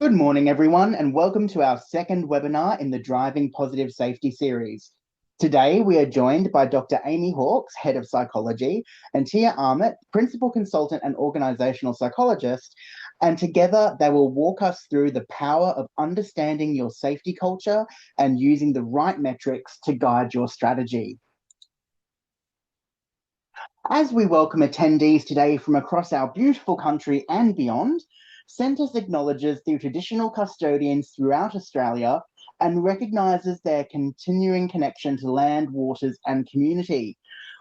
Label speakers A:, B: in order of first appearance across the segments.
A: Good morning, everyone, and welcome to our second webinar in the Driving Positive Safety series. Today, we are joined by Dr. Amy Hawkes, Head of Psychology, and Tia Armit, Principal Consultant and Organisational Psychologist, and together they will walk us through the power of understanding your safety culture and using the right metrics to guide your strategy. As we welcome attendees today from across our beautiful country and beyond, Centres acknowledges the traditional custodians throughout Australia and recognises their continuing connection to land, waters and community.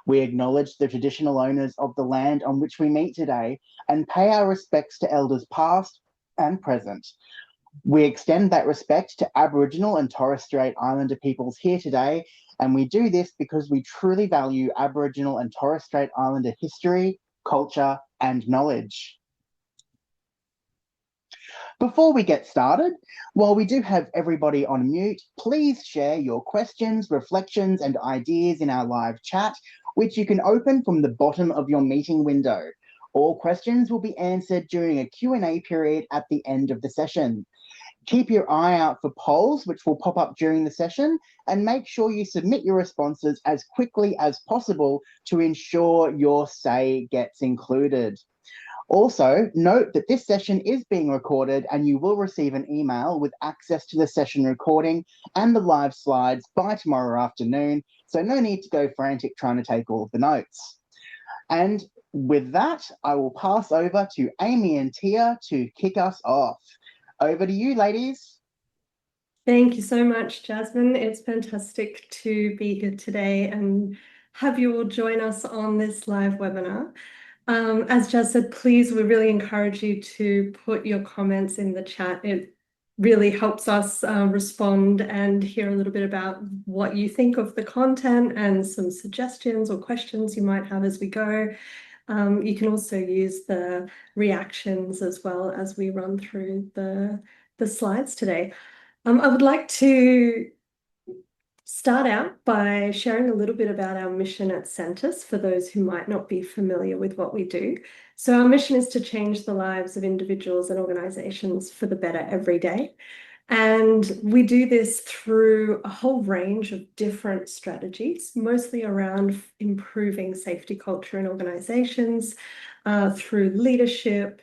A: We acknowledge the traditional owners of the land on which we meet today and pay our respects to elders past and present. We extend that respect to Aboriginal and Torres Strait Islander peoples here today, and we do this because we truly value Aboriginal and Torres Strait Islander history, culture, and knowledge. Before we get started, while we do have everybody on mute, please share your questions, reflections, and ideas in our live chat, which you can open from the bottom of your meeting window. All questions will be answered during a Q&A period at the end of the session. Keep your eye out for polls, which will pop up during the session, and make sure you submit your responses as quickly as possible to ensure your say gets included. Also, note that this session is being recorded and you will receive an email with access to the session recording and the live slides by tomorrow afternoon, so no need to go frantic trying to take all of the notes. And with that, I will pass over to Amy and Tia to kick us off. Over to you, ladies.
B: Thank you so much, Jasmine. It's fantastic to be here today and have you all join us on this live webinar. As Jas said, please, we really encourage you to put your comments in the chat. It really helps us respond and hear a little bit about what you think of the content and some suggestions or questions you might have as we go. You can also use the reactions as well as we run through the slides today. I would like to start out by sharing a little bit about our mission at Centres for those who might not be familiar with what we do. So our mission is to change the lives of individuals and organisations for the better every day. And we do this through a whole range of different strategies, mostly around improving safety culture in organisations, through leadership,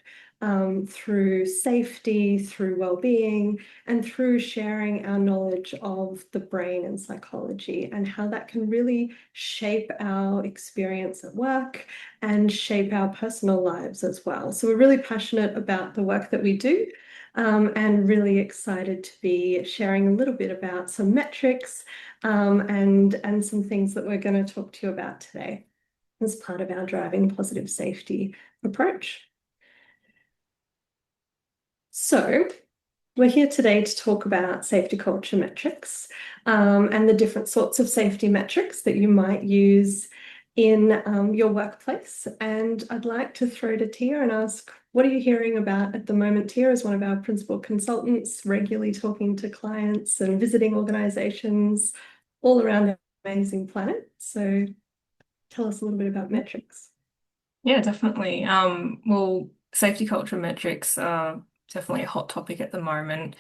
B: through safety, through well-being, and through sharing our knowledge of the brain and psychology and how that can really shape our experience at work and shape our personal lives as well. So we're really passionate about the work that we do, and really excited to be sharing a little bit about some metrics and some things that we're going to talk to you about today as part of our Driving Positive Safety approach. So we're here today to talk about safety culture metrics and the different sorts of safety metrics that you might use in your workplace. And I'd like to throw to Tia and ask, what are you hearing about at the moment? Tia is one of our principal consultants, regularly talking to clients and visiting organisations all around our amazing planet. So tell us a little bit about metrics.
C: Yeah, definitely. Well, safety culture metrics are definitely a hot topic at the moment.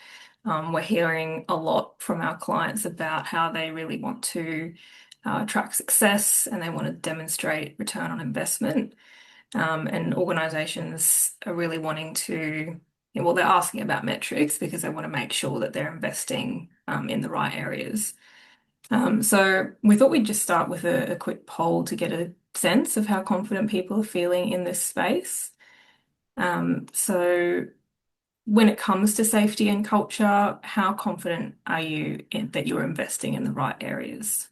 C: We're hearing a lot from our clients about how they really want to track success and they want to demonstrate return on investment. And organisations are really wanting to, well, they're asking about metrics because they want to make sure that they're investing in the right areas. So we thought we'd just start with a quick poll to get a sense of how confident people are feeling in this space. So when it comes to safety and culture, how confident are you that you're investing in the right areas?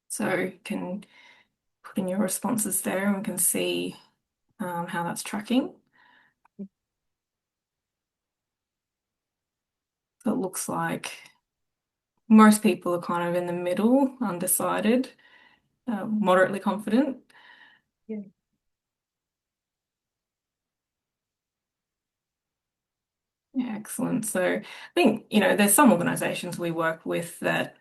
C: So you can put in your responses there and we can see how that's tracking. So it looks like most people are kind of in the middle, undecided, moderately confident.
B: Yeah.
C: Yeah, excellent. So I think, there's some organisations we work with that,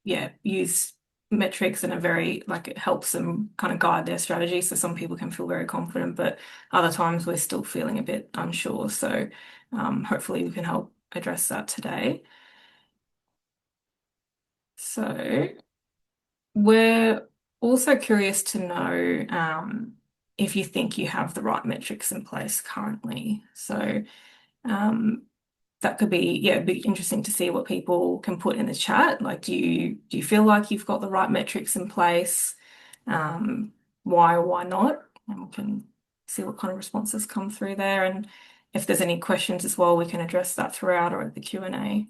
C: use metrics and it helps them kind of guide their strategy. So some people can feel very confident, but other times we're still feeling a bit unsure. So hopefully we can help address that today. So we're also curious to know if you think you have the right metrics in place currently. So that could be, yeah, it'd be interesting to see what people can put in the chat. Like, do you feel like you've got the right metrics in place? Why or why not? And we can see what kind of responses come through there. And if there's any questions as well, we can address that throughout or at the Q&A.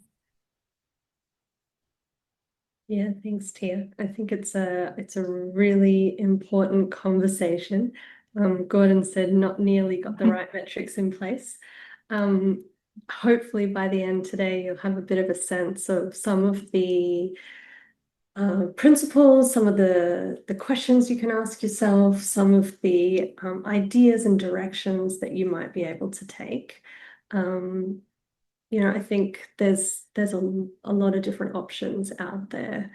B: Yeah, thanks, Tia. I think it's a really important conversation. Gordon said not nearly got the right metrics in place. Hopefully by the end today, you'll have a bit of a sense of some of the principles, some of the questions you can ask yourself, some of the ideas and directions that you might be able to take. I think there's a lot of different options out there.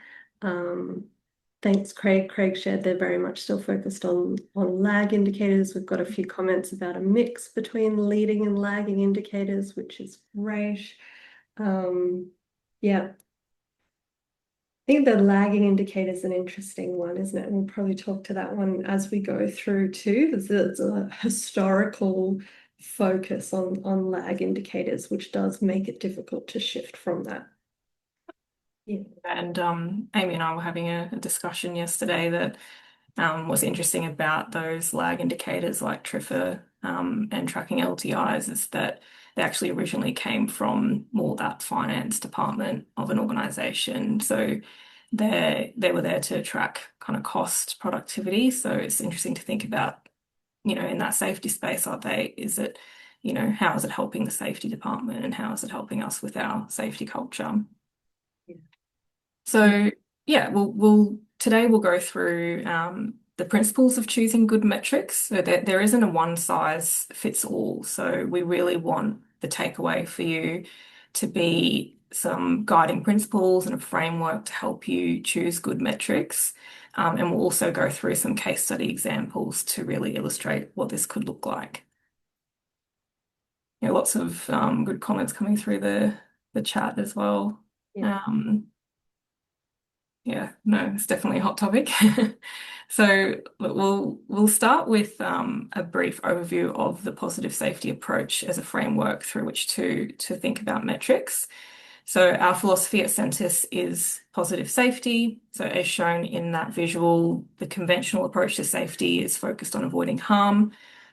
B: Thanks, Craig. Craig shared they're very much still focused on lag indicators. We've got a few comments about a mix between leading and lagging indicators, which is great. Yeah. I think the lagging indicator is an interesting one, isn't it? And we'll probably talk to that one as we go through too. There's a historical focus on lag indicators, which does make it difficult to shift from that. Yeah.
C: And Amy and I were having a discussion yesterday that was interesting about those lag indicators like TRIFR and tracking LTIs is that they actually originally came from more that finance department of an organization. So they were there to track kind of cost productivity. So it's interesting to think about, in that safety space, how is it helping the safety department and how is it helping us with our safety culture?
B: Yeah.
C: So yeah, today we'll go through the principles of choosing good metrics. So there isn't a one size fits all. So we really want the takeaway for you to be some guiding principles and a framework to help you choose good metrics. And we'll also go through some case study examples to really illustrate what this could look like. Lots of good comments coming through the chat as well.
B: Yeah.
C: Yeah, no, it's definitely a hot topic. So we'll start with a brief overview of the positive safety approach as a framework through which to think about metrics. So our philosophy at Centis is positive safety. So as shown in that visual, the conventional approach to safety is focused on avoiding harm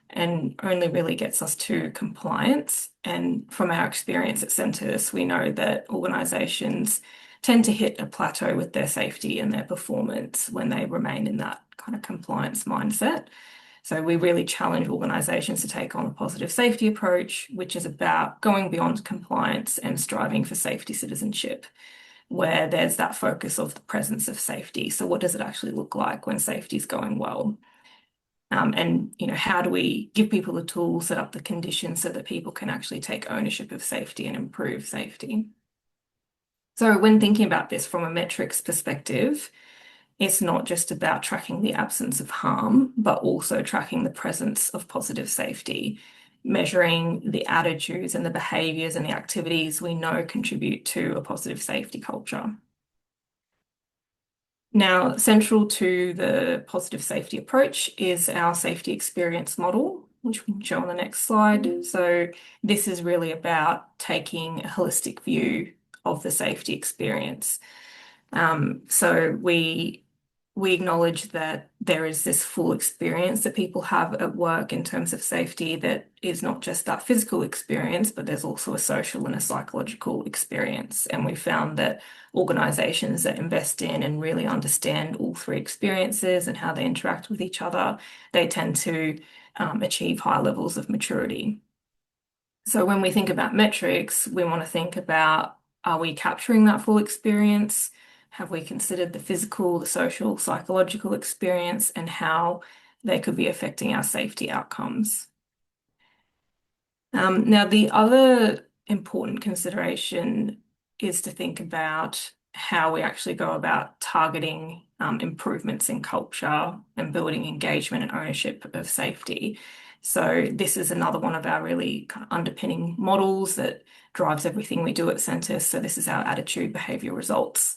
C: and only really gets us to compliance. And from our experience at Centis, we know that organisations tend to hit a plateau with their safety and their performance when they remain in that kind of compliance mindset. So we really challenge organisations to take on a positive safety approach, which is about going beyond compliance and striving for safety citizenship, where there's that focus of the presence of safety. So what does it actually look like when safety is going well? And how do we give people the tools, set up the conditions so that people can actually take ownership of safety and improve safety? So when thinking about this from a metrics perspective, it's not just about tracking the absence of harm, but also tracking the presence of positive safety, measuring the attitudes and the behaviours and the activities we know contribute to a positive safety culture. Now, central to the positive safety approach is our safety experience model, which we'll show on the next slide. So this is really about taking a holistic view of the safety experience. So we acknowledge that there is this full experience that people have at work in terms of safety that is not just that physical experience, but there's also a social and a psychological experience. And we found that organisations that invest in and really understand all three experiences and how they interact with each other, they tend to achieve high levels of maturity. So when we think about metrics, we want to think about, are we capturing that full experience? Have we considered the physical, the social, psychological experience and how they could be affecting our safety outcomes? Now, the other important consideration is to think about how we actually go about targeting improvements in culture and building engagement and ownership of safety. So this is another one of our really kind of underpinning models that drives everything we do at Centre. So this is our attitude, behaviour, results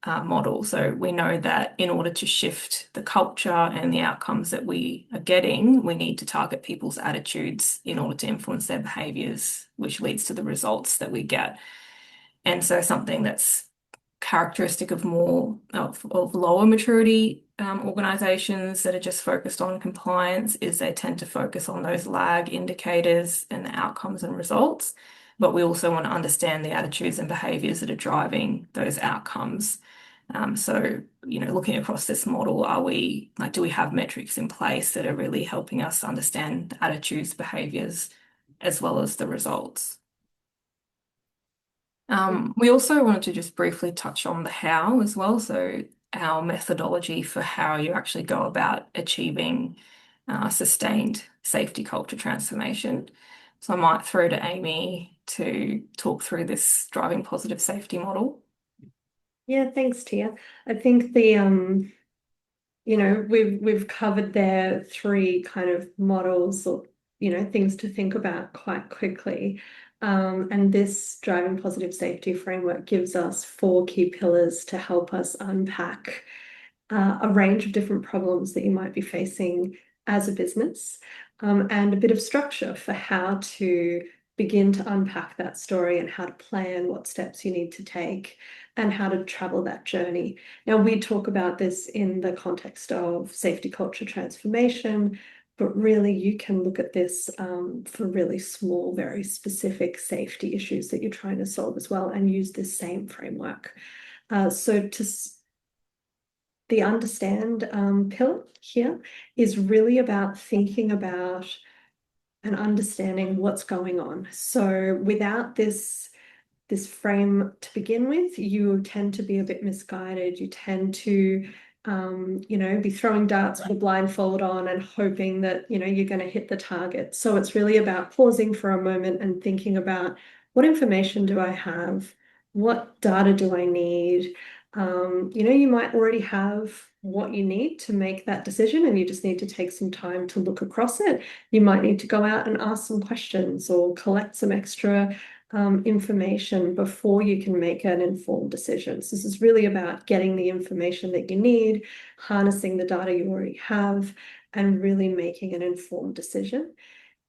C: model. So we know that in order to shift the culture and the outcomes that we are getting, we need to target people's attitudes in order to influence their behaviours, which leads to the results that we get. And so something that's characteristic of more of lower maturity organizations that are just focused on compliance is they tend to focus on those lag indicators and the outcomes and results. But we also want to understand the attitudes and behaviors that are driving those outcomes. So, looking across this model, do we have metrics in place that are really helping us understand the attitudes, behaviors, as well as the results? We also wanted to just briefly touch on the how as well. So our methodology for how you actually go about achieving sustained safety culture transformation. So I might throw to Amy to talk through this driving positive safety model.
B: Yeah, thanks, Tia. I think we've covered their three kind of models or, things to think about quite quickly. And this driving positive safety framework gives us 4 key pillars to help us unpack a range of different problems that you might be facing as a business, and a bit of structure for how to begin to unpack that story and how to plan what steps you need to take and how to travel that journey. Now, we talk about this in the context of safety culture transformation, but really you can look at this for really small, very specific safety issues that you're trying to solve as well and use this same framework. So the understand pillar here is really about thinking about and understanding what's going on. So without this frame to begin with, you tend to be a bit misguided. You tend to be throwing darts with a blindfold on and hoping that you're going to hit the target. So it's really about pausing for a moment and thinking about, what information do I have? What data do I need? You might already have what you need to make that decision, and you just need to take some time to look across it. You might need to go out and ask some questions or collect some extra information before you can make an informed decision. So this is really about getting the information that you need, harnessing the data you already have, and really making an informed decision.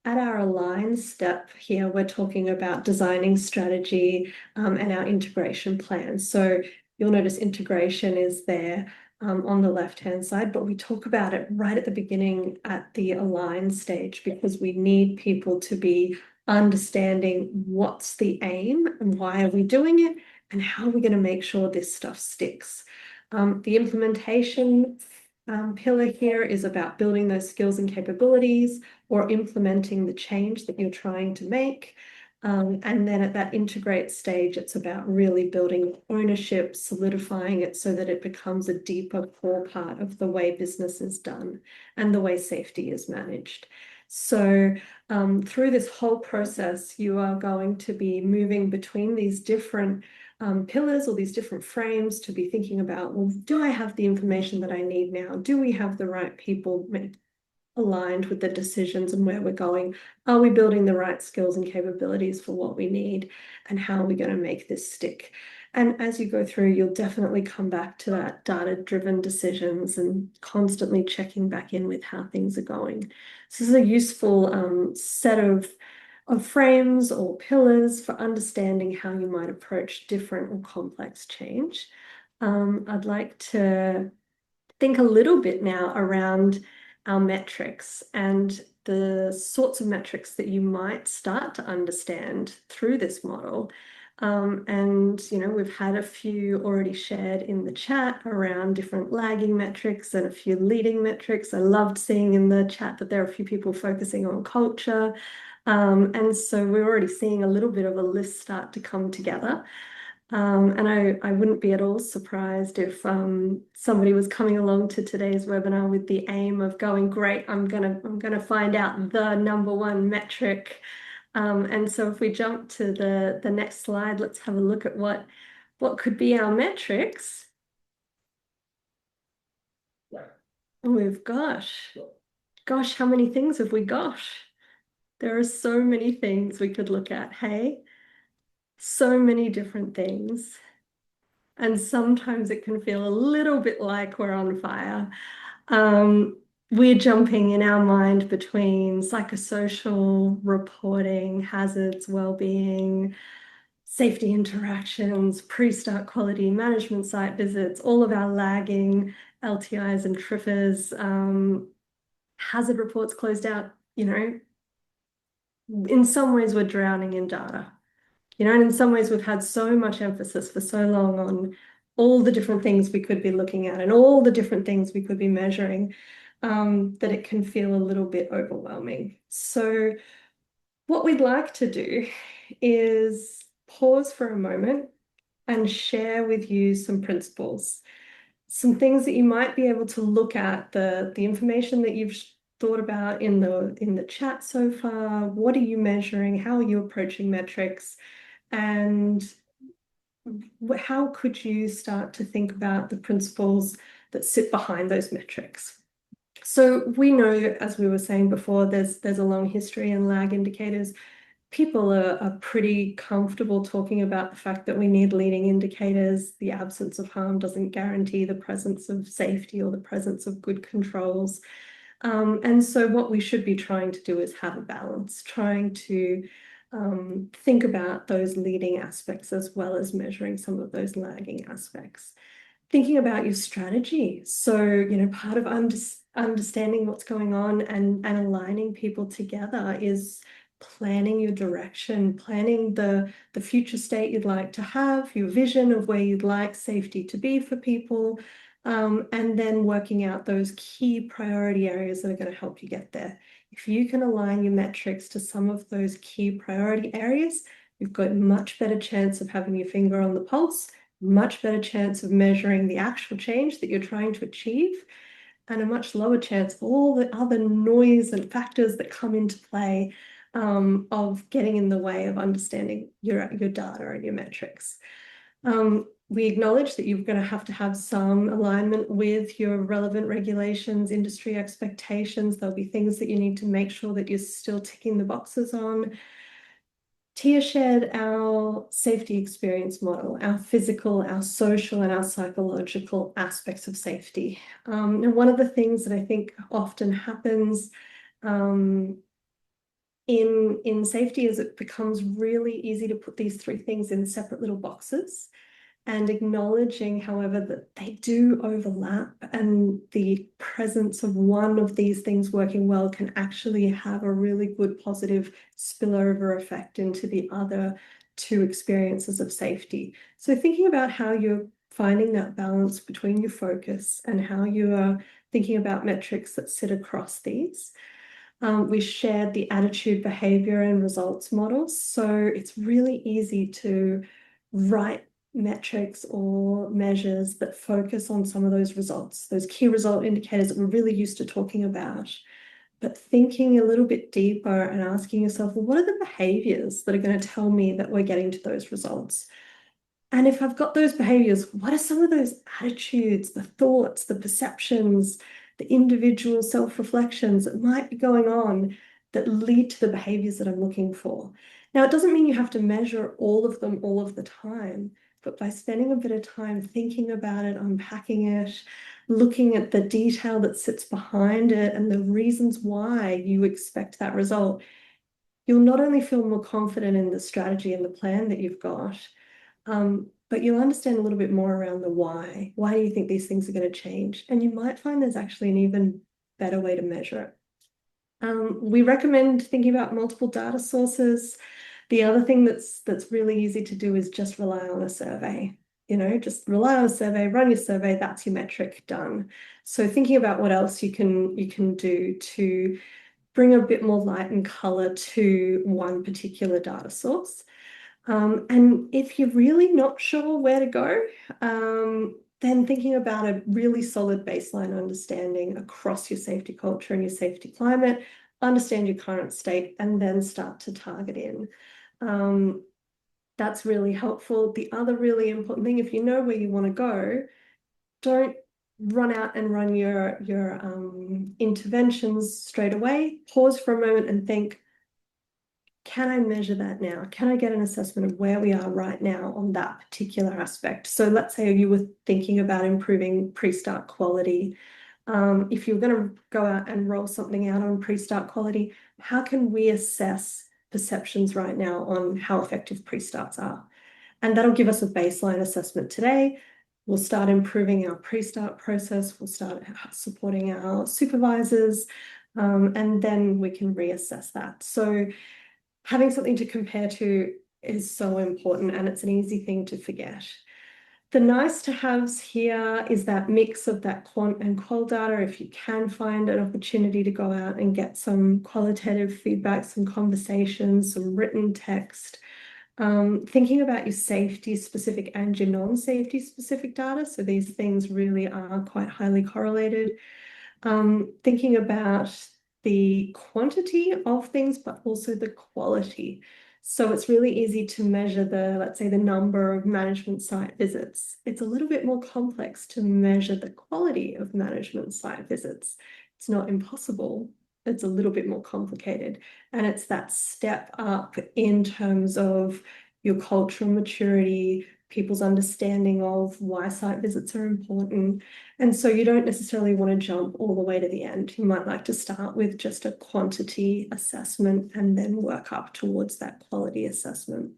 B: At our align step here, we're talking about designing strategy and our integration plan. So you'll notice integration is there on the left-hand side, but we talk about it right at the beginning at the align stage, because we need people to be understanding what's the aim and why are we doing it and how are we going to make sure this stuff sticks. The implementation pillar here is about building those skills and capabilities or implementing the change that you're trying to make. And then at that integrate stage, it's about really building ownership, solidifying it so that it becomes a deeper core part of the way business is done and the way safety is managed. So through this whole process, you are going to be moving between these different pillars or these different frames to be thinking about, well, do I have the information that I need now? Do we have the right people aligned with the decisions and where we're going? Are we building the right skills and capabilities for what we need? And how are we going to make this stick? And as you go through, you'll definitely come back to that data-driven decisions and constantly checking back in with how things are going. So this is a useful set of frames or pillars for understanding how you might approach different or complex change. I'd like to think a little bit now around our metrics and the sorts of metrics that you might start to understand through this model. And we've had a few already shared in the chat around different lagging metrics and a few leading metrics. I loved seeing in the chat that there are a few people focusing on culture. And so we're already seeing a little bit of a list start to come together. And I wouldn't be at all surprised if somebody was coming along to today's webinar with the aim of going, great, I'm gonna find out the #1 metric. And so if we jump to the next slide, let's have a look at what could be our metrics. We've gosh, how many things have we got? There are so many things we could look at, hey? So many different things. And sometimes it can feel a little bit like we're on fire. We're jumping in our mind between psychosocial reporting, hazards, well-being, safety interactions, pre-start quality management site visits, all of our lagging LTIs and TRIFRs, hazard reports closed out, in some ways we're drowning in data. And in some ways we've had so much emphasis for so long on all the different things we could be looking at and all the different things we could be measuring, that it can feel a little bit overwhelming. So what we'd like to do is pause for a moment and share with you some principles, some things that you might be able to look at, the information that you've thought about in the chat so far. What are you measuring? How are you approaching metrics? And how could you start to think about the principles that sit behind those metrics? So we know, as we were saying before, there's a long history in lag indicators. People are pretty comfortable talking about the fact that we need leading indicators. The absence of harm doesn't guarantee the presence of safety or the presence of good controls. And so what we should be trying to do is have a balance, trying to think about those leading aspects as well as measuring some of those lagging aspects. Thinking about your strategy. So, part of understanding what's going on and aligning people together is planning your direction, planning the future state you'd like to have, your vision of where you'd like safety to be for people, and then working out those key priority areas that are going to help you get there. If you can align your metrics to some of those key priority areas, you've got a much better chance of having your finger on the pulse, much better chance of measuring the actual change that you're trying to achieve, and a much lower chance of all the other noise and factors that come into play, of getting in the way of understanding your data and your metrics. We acknowledge that you're going to have some alignment with your relevant regulations, industry expectations. There'll be things that you need to make sure that you're still ticking the boxes on. Tia shared our safety experience model, our physical, our social, and our psychological aspects of safety. And one of the things that I think often happens in safety is it becomes really easy to put these three things in separate little boxes, and acknowledging, however, that they do overlap, and the presence of one of these things working well can actually have a really good positive spillover effect into the other two experiences of safety. So thinking about how you're finding that balance between your focus and how you are thinking about metrics that sit across these. We shared the attitude, behavior, and results models. So it's really easy to write metrics or measures that focus on some of those results, those key result indicators that we're really used to talking about. But thinking a little bit deeper and asking yourself, well, what are the behaviors that are going to tell me that we're getting to those results? And if I've got those behaviors, what are some of those attitudes, the thoughts, the perceptions, the individual self-reflections that might be going on that lead to the behaviors that I'm looking for? Now, it doesn't mean you have to measure all of them all of the time, but by spending a bit of time thinking about it, unpacking it, looking at the detail that sits behind it and the reasons why you expect that result, you'll not only feel more confident in the strategy and the plan that you've got, but you'll understand a little bit more around the why. Why do you think these things are going to change? And you might find there's actually an even better way to measure it. We recommend thinking about multiple data sources. The other thing that's really easy to do is just rely on a survey. Just rely on a survey, run your survey, that's your metric done. So thinking about what else you can do to bring a bit more light and color to one particular data source. And if you're really not sure where to go, then thinking about a really solid baseline understanding across your safety culture and your safety climate, understand your current state, and then start to target in. That's really helpful. The other really important thing, if you know where you want to go, don't run out and run your interventions straight away. Pause for a moment and think, can I measure that now? Can I get an assessment of where we are right now on that particular aspect? So let's say you were thinking about improving pre-start quality. If you're going to go out and roll something out on pre-start quality, how can we assess perceptions right now on how effective pre-starts are? And that'll give us a baseline assessment today. We'll start improving our pre-start process. We'll start supporting our supervisors, and then we can reassess that. So having something to compare to is so important, and it's an easy thing to forget. The nice to haves here is that mix of that quant and qual data. If you can find an opportunity to go out and get some qualitative feedback, some conversations, some written text, thinking about your safety specific and your non-safety specific data. So these things really are quite highly correlated. Thinking about the quantity of things, but also the quality. So it's really easy to measure let's say, the number of management site visits. It's a little bit more complex to measure the quality of management site visits. It's not impossible. It's a little bit more complicated. And it's that step up in terms of your cultural maturity, people's understanding of why site visits are important. And so you don't necessarily want to jump all the way to the end. You might like to start with just a quantity assessment and then work up towards that quality assessment.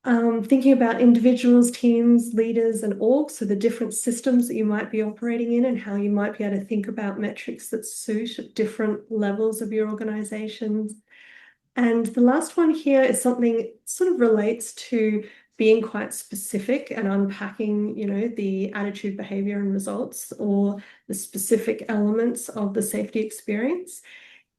B: Thinking about individuals, teams, leaders, and orgs, so the different systems that you might be operating in and how you might be able to think about metrics that suit at different levels of your organizations. And the last one here is something that sort of relates to being quite specific and unpacking, the attitude, behavior, and results, or the specific elements of the safety experience,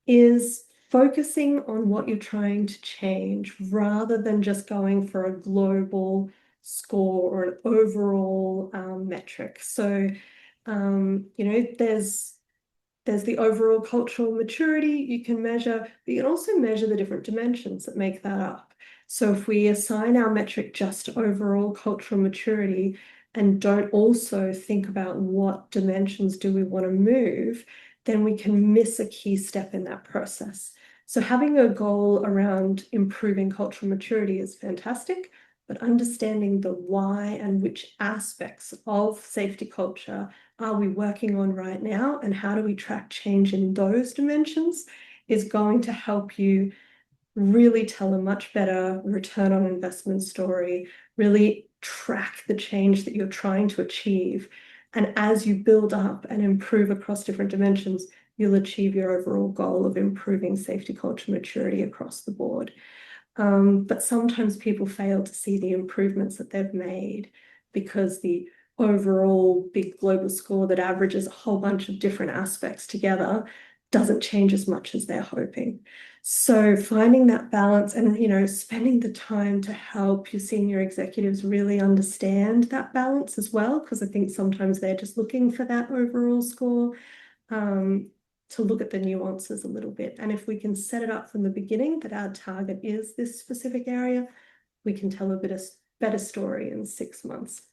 B: is focusing on what you're trying to change rather than just going for a global score or an overall metric. So, there's the overall cultural maturity you can measure, but you can also measure the different dimensions that make that up. So if we assign our metric just to overall cultural maturity and don't also think about what dimensions do we want to move, then we can miss a key step in that process. So having a goal around improving cultural maturity is fantastic, but understanding the why and which aspects of safety culture are we working on right now and how do we track change in those dimensions is going to help you really tell a much better return on investment story, really track the change that you're trying to achieve. And as you build up and improve across different dimensions, you'll achieve your overall goal of improving safety culture maturity across the board. But sometimes people fail to see the improvements that they've made because the overall big global score that averages a whole bunch of different aspects together doesn't change as much as they're hoping. So finding that balance and, spending the time to help your senior executives really understand that balance as well, because I think sometimes they're just looking for that overall score, to look at the nuances a little bit. And if we can set it up from the beginning that our target is this specific area, we can tell a better story in 6 months.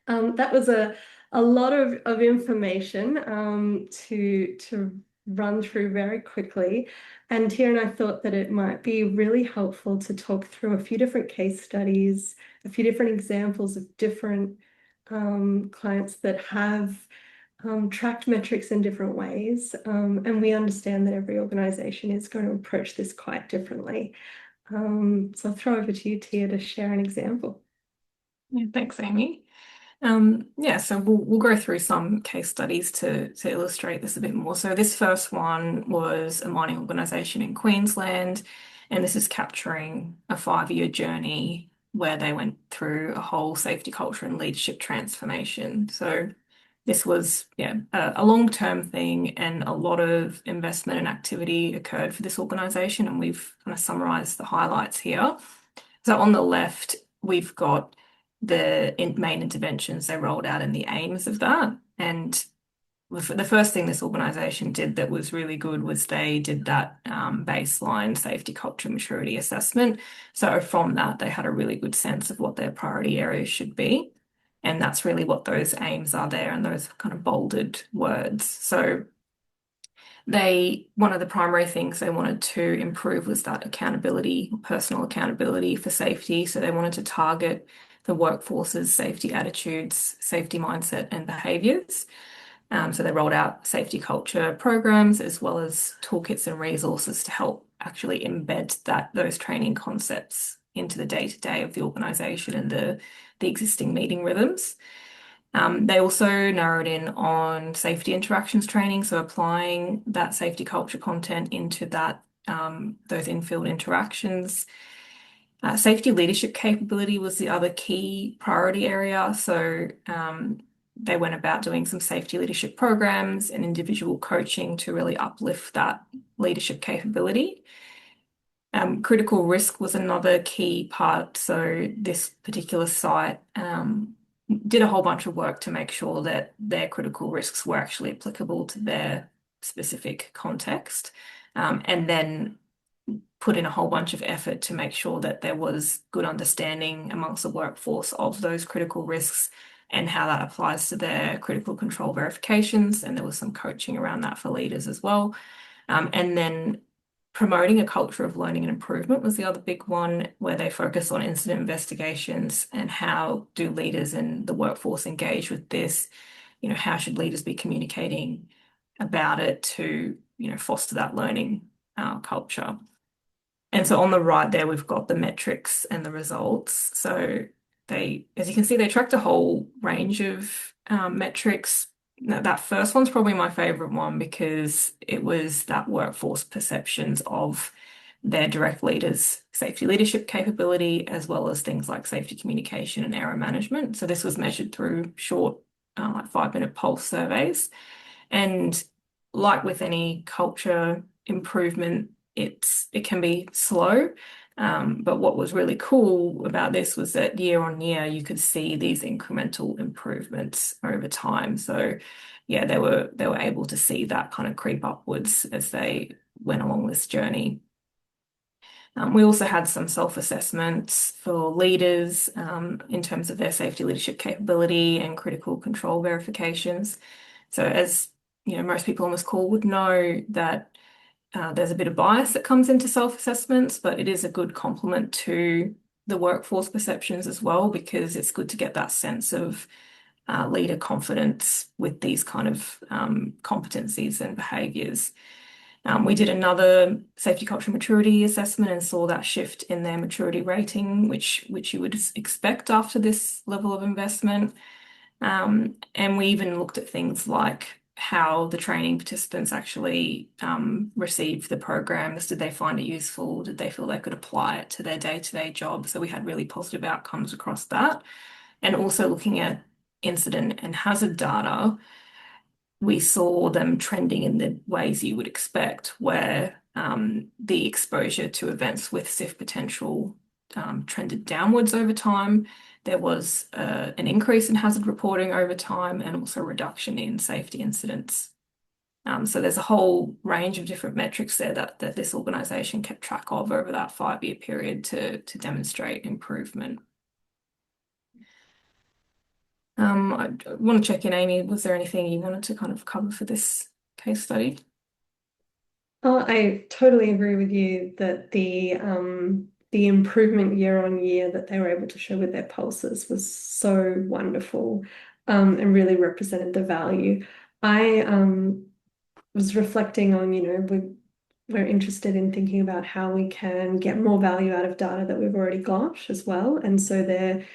B: That was a lot of information to run through very quickly. And Tia and I thought that it might be really helpful to talk through a few different case studies, a few different examples of different clients that have tracked metrics in different ways. And we understand that every organization is going to approach this quite differently. So I'll throw over to you, Tia, to share an example.
C: Yeah, thanks, Amy. So we'll go through some case studies to illustrate this a bit more. So this first one was a mining organisation in Queensland, and this is capturing a 5-year journey where they went through a whole safety culture and leadership transformation. So this was a long-term thing, and a lot of investment and activity occurred for this organisation, and we've kind of summarised the highlights here. So on the left, we've got the main interventions they rolled out and the aims of that. And the first thing this organisation did that was really good was they did that baseline safety culture maturity assessment. So from that, they had a really good sense of what their priority areas should be. And that's really what those aims are there and those kind of bolded words. So one of the primary things they wanted to improve was that accountability, personal accountability for safety. So they wanted to target the workforce's safety attitudes, safety mindset, and behaviours. So they rolled out safety culture programs as well as toolkits and resources to help actually embed those training concepts into the day-to-day of the organisation and the existing meeting rhythms. They also narrowed in on safety interactions training, so applying that safety culture content into those in-field interactions. Safety leadership capability was the other key priority area. So they went about doing some safety leadership programs and individual coaching to really uplift that leadership capability. Critical risk was another key part. So this particular site did a whole bunch of work to make sure that their critical risks were actually applicable to their specific context, and then put in a whole bunch of effort to make sure that there was good understanding amongst the workforce of those critical risks and how that applies to their critical control verifications. And there was some coaching around that for leaders as well. And then promoting a culture of learning and improvement was the other big one, where they focus on incident investigations and how do leaders and the workforce engage with this. How should leaders be communicating about it to, foster that learning culture. And so on the right there, we've got the metrics and the results. So as you can see, they tracked a whole range of metrics. That first one's probably my favorite one because it was that workforce perceptions of their direct leaders' safety leadership capability, as well as things like safety communication and error management. So this was measured through short, like 5-minute pulse surveys. And like with any culture improvement, it can be slow. But what was really cool about this was that year on year, you could see these incremental improvements over time. So yeah, they were able to see that kind of creep upwards as they went along this journey. We also had some self-assessments for leaders in terms of their safety leadership capability and critical control verifications. So as most people on this call would know that there's a bit of bias that comes into self-assessments, but it is a good complement to the workforce perceptions as well, because it's good to get that sense of leader confidence with these kind of competencies and behaviours. We did another safety culture maturity assessment and saw that shift in their maturity rating, which you would expect after this level of investment. And we even looked at things like how the training participants actually received the programs. Did they find it useful? Did they feel they could apply it to their day-to-day job? So we had really positive outcomes across that. And also looking at incident and hazard data, we saw them trending in the ways you would expect, where the exposure to events with SIF potential trended downwards over time. There was an increase in hazard reporting over time and also a reduction in safety incidents. So there's a whole range of different metrics there that this organisation kept track of over that 5-year period to demonstrate improvement. I want to check in, Amy, was there anything you wanted to kind of cover for this case study?
B: I totally agree with you that the improvement year on year that they were able to show with their pulses was so wonderful, and really represented the value. I was reflecting on, we're interested in thinking about how we can get more value out of data that we've already got as well. And so their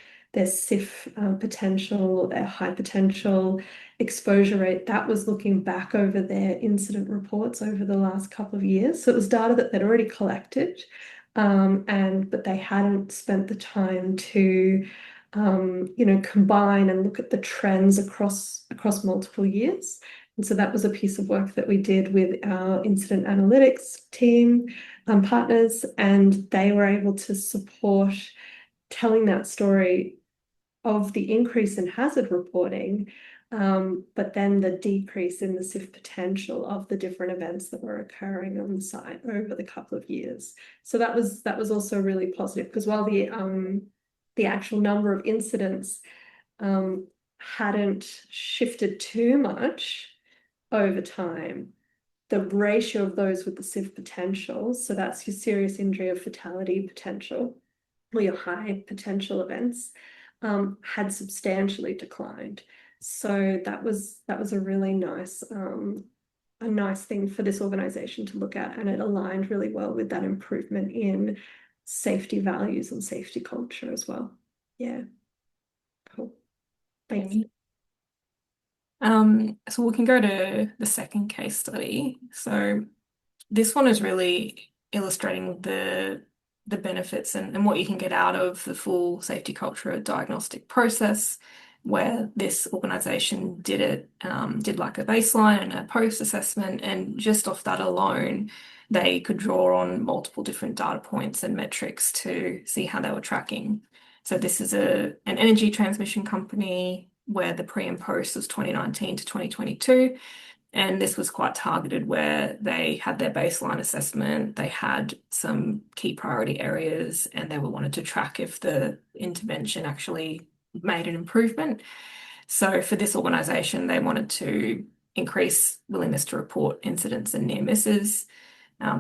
B: SIF potential, their high potential exposure rate, that was looking back over their incident reports over the last couple of years. So it was data that they'd already collected, but they hadn't spent the time to combine and look at the trends across multiple years. And so that was a piece of work that we did with our incident analytics team partners, and they were able to support telling that story of the increase in hazard reporting, but then the decrease in the SIF potential of the different events that were occurring on the site over the couple of years. So that was also really positive, because while the actual number of incidents hadn't shifted too much over time, the ratio of those with the CIV potential, so that's your serious injury or fatality potential, or your high potential events, had substantially declined. So that was a really nice thing for this organization to look at, and it aligned really well with that improvement in safety values and safety culture as well. Yeah. Cool. Thanks.
C: So we can go to the second case study. So this one is really illustrating the benefits and what you can get out of the full safety culture diagnostic process, where this organization did like a baseline and a post assessment, and just off that alone, they could draw on multiple different data points and metrics to see how they were tracking. So this is an energy transmission company where the pre and post was 2019 to 2022. And this was quite targeted, where they had their baseline assessment, they had some key priority areas, and they wanted to track if the intervention actually made an improvement. So for this organisation, they wanted to increase willingness to report incidents and near misses,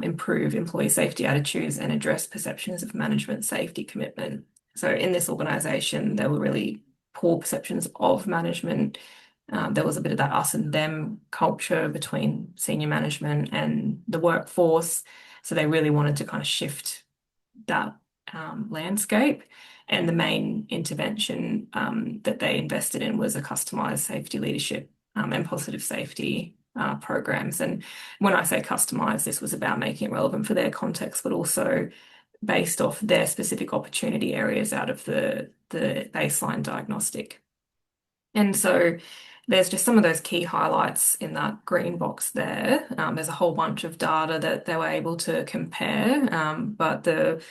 C: improve employee safety attitudes, and address perceptions of management safety commitment. So in this organisation, there were really poor perceptions of management. There was a bit of that us and them culture between senior management and the workforce. So they really wanted to kind of shift that landscape. And the main intervention that they invested in was a customized safety leadership and positive safety programs. And when I say customized, this was about making it relevant for their context, but also based off their specific opportunity areas out of the baseline diagnostic. And so there's just some of those key highlights in that green box there. There's a whole bunch of data that they were able to compare, but the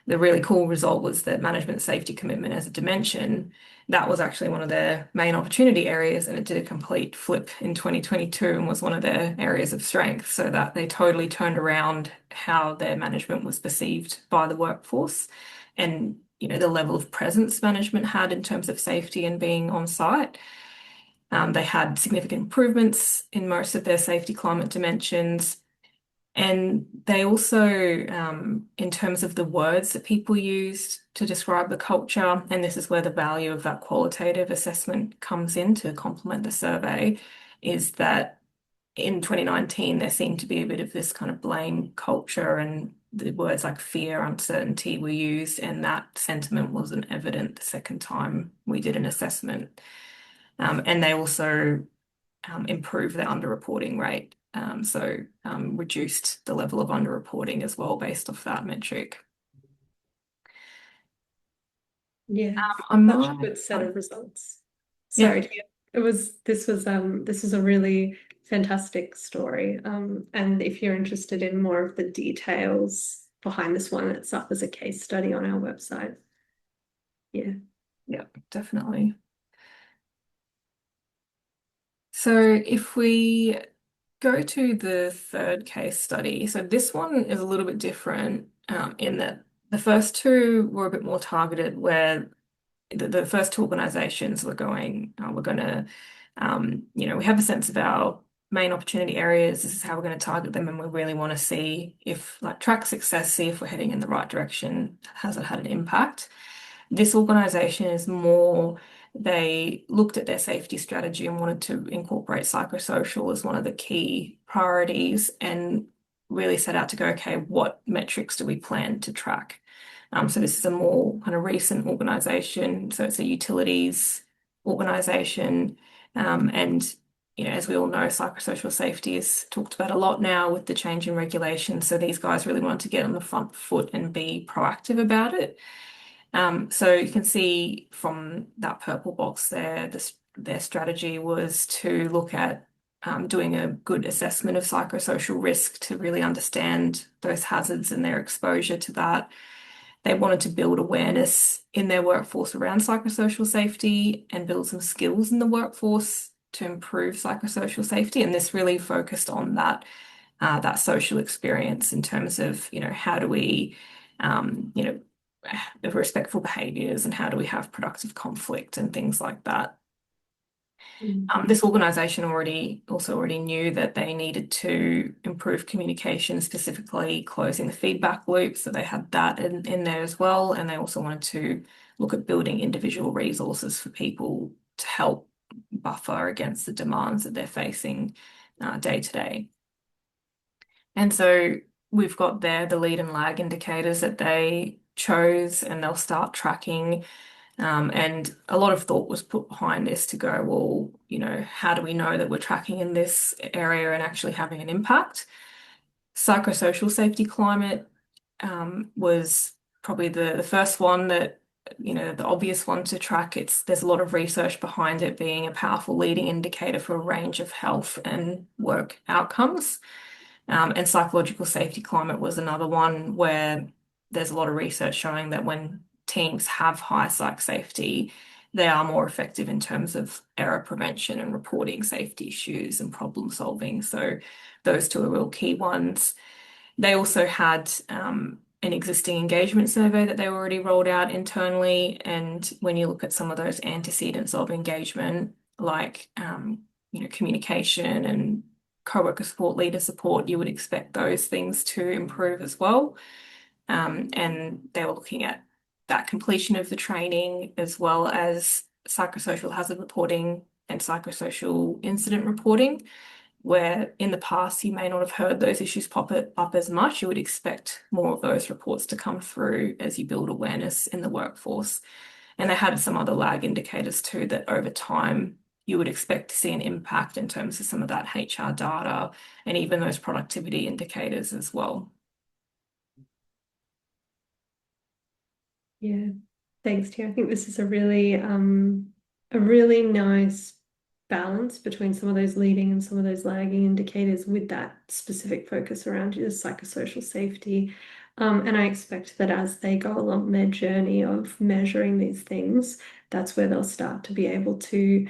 C: really cool result was that management safety commitment as a dimension, that was actually one of their main opportunity areas, and it did a complete flip in 2022 and was one of their areas of strength, so that they totally turned around how their management was perceived by the workforce, and the level of presence management had in terms of safety and being on site. They had significant improvements in most of their safety climate dimensions. And they also, in terms of the words that people used to describe the culture, and this is where the value of that qualitative assessment comes in to complement the survey, is that in 2019, there seemed to be a bit of this kind of blame culture, and the words like fear, uncertainty were used, and that sentiment wasn't evident the second time we did an assessment. And they also improved their underreporting rate. So reduced the level of underreporting as well based off that metric.
B: Yeah,
C: I'm
B: such a
C: not
B: good set of results.
C: Yeah.
B: Sorry, this is a really fantastic story. And if you're interested in more of the details behind this one, it's up as a case study on our website. Yeah.
C: Yeah, definitely. So if we go to the third case study, so this one is a little bit different in that the first two were a bit more targeted, where the first two organizations were going, we're going to, we have a sense of our main opportunity areas. This is how we're going to target them, and we really want to see if, like, track success, see if we're heading in the right direction. Has it had an impact? This organization is more, they looked at their safety strategy and wanted to incorporate psychosocial as one of the key priorities, and really set out to go, okay, what metrics do we plan to track? So this is a more kind of recent organization. So it's a utilities organization. And, as we all know, psychosocial safety is talked about a lot now with the change in regulation. So these guys really wanted to get on the front foot and be proactive about it. So you can see from that purple box there, their strategy was to look at doing a good assessment of psychosocial risk to really understand those hazards and their exposure to that. They wanted to build awareness in their workforce around psychosocial safety and build some skills in the workforce to improve psychosocial safety. And this really focused on that social experience in terms of, how do we, respectful behaviours and how do we have productive conflict and things like that. This organisation also already knew that they needed to improve communication, specifically closing the feedback loop. So they had that in there as well. And they also wanted to look at building individual resources for people to help buffer against the demands that they're facing day to day. And so we've got there the lead and lag indicators that they chose, and they'll start tracking. And a lot of thought was put behind this to go, well, how do we know that we're tracking in this area and actually having an impact? Psychosocial safety climate was probably the first one that, the obvious one to track. There's a lot of research behind it being a powerful leading indicator for a range of health and work outcomes. And psychological safety climate was another one where there's a lot of research showing that when teams have high psych safety, they are more effective in terms of error prevention and reporting safety issues and problem solving. So those two are real key ones. They also had an existing engagement survey that they already rolled out internally. And when you look at some of those antecedents of engagement, like communication and co-worker support, leader support, you would expect those things to improve as well. And they were looking at that completion of the training as well as psychosocial hazard reporting and psychosocial incident reporting, where in the past you may not have heard those issues pop up as much. You would expect more of those reports to come through as you build awareness in the workforce. And they had some other lag indicators too that over time you would expect to see an impact in terms of some of that HR data and even those productivity indicators as well.
B: Yeah, thanks, Tia. I think this is a really nice balance between some of those leading and some of those lagging indicators with that specific focus around your psychosocial safety. And I expect that as they go along their journey of measuring these things, that's where they'll start to be able to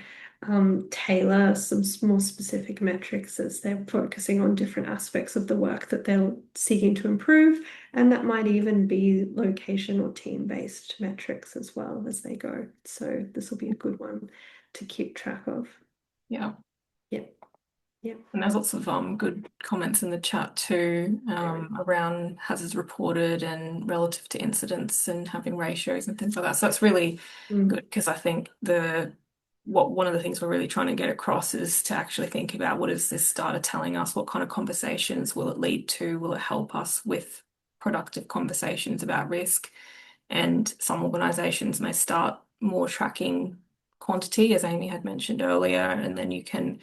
B: tailor some more specific metrics as they're focusing on different aspects of the work that they're seeking to improve. And that might even be location or team-based metrics as well as they go. So this will be a good one to keep track of.
C: Yeah.
B: Yeah. Yeah.
C: And there's lots of good comments in the chat too around hazards reported and relative to incidents and having ratios and things like that. So that's really good, because I think one of the things we're really trying to get across is to actually think about, what is this data telling us? What kind of conversations will it lead to? Will it help us with productive conversations about risk? And some organisations may start more tracking quantity, as Amy had mentioned earlier, and then you can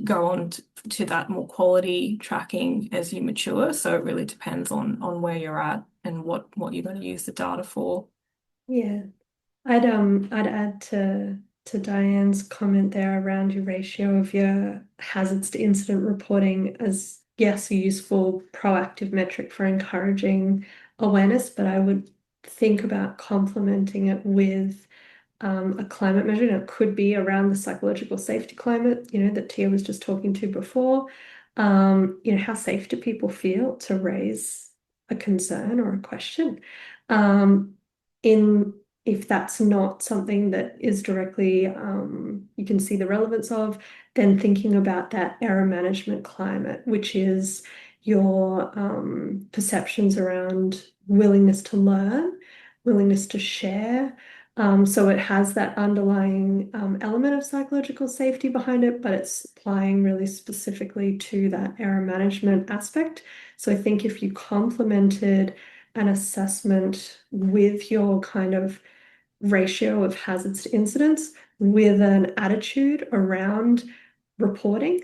C: go on to that more quality tracking as you mature. So it really depends on where you're at and what you're going to use the data for.
B: Yeah, I'd add to Diane's comment there around your ratio of your hazards to incident reporting as, yes, a useful proactive metric for encouraging awareness, but I would think about complementing it with a climate measure. And it could be around the psychological safety climate, that Tia was just talking to before. How safe do people feel to raise a concern or a question? If that's not something that is directly you can see the relevance of, then thinking about that error management climate, which is your perceptions around willingness to learn, willingness to share. So it has that underlying element of psychological safety behind it, but it's applying really specifically to that error management aspect. So I think if you complemented an assessment with your kind of ratio of hazards to incidents with an attitude around reporting,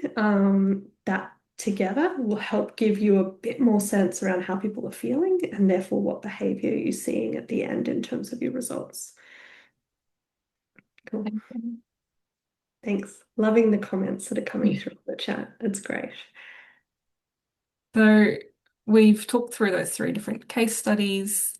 B: that together will help give you a bit more sense around how people are feeling and therefore what behavior you're seeing at the end in terms of your results. Cool. Thanks. Loving the comments that are coming through the chat. It's great.
C: So we've talked through those 3 different case studies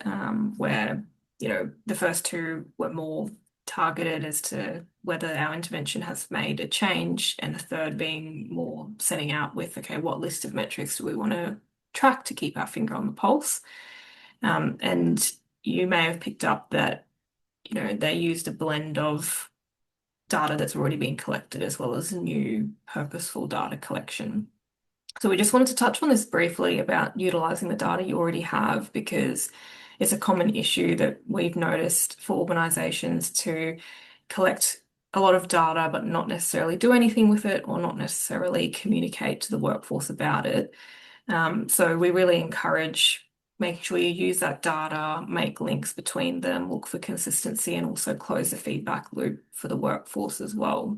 C: where, the first 2 were more targeted as to whether our intervention has made a change, and the third being more setting out with, okay, what list of metrics do we want to track to keep our finger on the pulse? And you may have picked up that, they used a blend of data that's already been collected as well as new purposeful data collection. So we just wanted to touch on this briefly about utilizing the data you already have, because it's a common issue that we've noticed for organizations to collect a lot of data but not necessarily do anything with it, or not necessarily communicate to the workforce about it. So we really encourage making sure you use that data, make links between them, look for consistency, and also close the feedback loop for the workforce as well.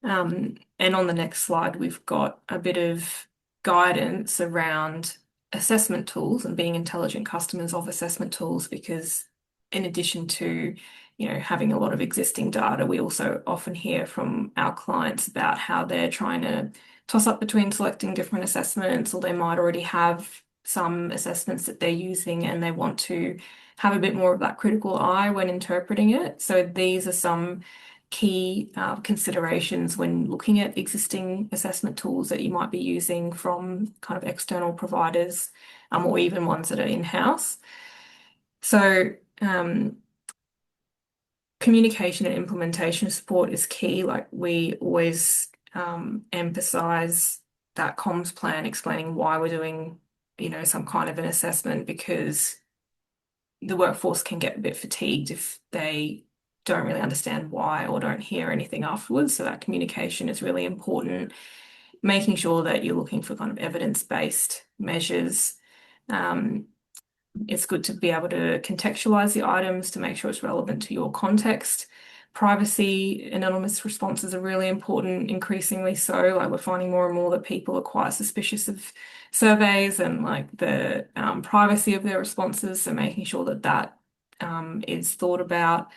C: And on the next slide, we've got a bit of guidance around assessment tools and being intelligent customers of assessment tools, because in addition to, having a lot of existing data, we also often hear from our clients about how they're trying to toss up between selecting different assessments, or they might already have some assessments that they're using and they want to have a bit more of that critical eye when interpreting it. So these are some key considerations when looking at existing assessment tools that you might be using from kind of external providers, or even ones that are in-house. So communication and implementation support is key. Like, we always emphasize that comms plan, explaining why we're doing, some kind of an assessment, because the workforce can get a bit fatigued if they don't really understand why or don't hear anything afterwards. So that communication is really important. Making sure that you're looking for kind of evidence-based measures. It's good to be able to contextualize the items to make sure it's relevant to your context. Privacy, anonymous responses are really important, increasingly so. Like, we're finding more and more that people are quite suspicious of surveys and like the privacy of their responses. So making sure that that is thought about.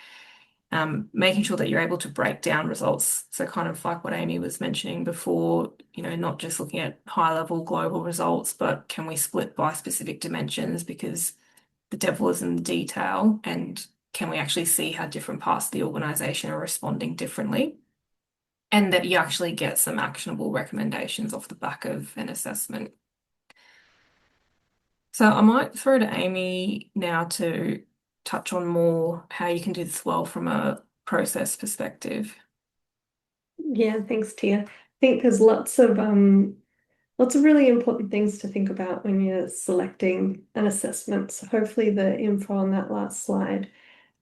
C: Making sure that you're able to break down results. So kind of like what Amy was mentioning before, not just looking at high-level global results, but can we split by specific dimensions, because the devil is in the detail, and can we actually see how different parts of the organization are responding differently, and that you actually get some actionable recommendations off the back of an assessment. So I might throw to Amy now to touch on more how you can do this well from a process perspective.
B: Yeah, thanks, Tia. I think there's lots of really important things to think about when you're selecting an assessment. So hopefully the info on that last slide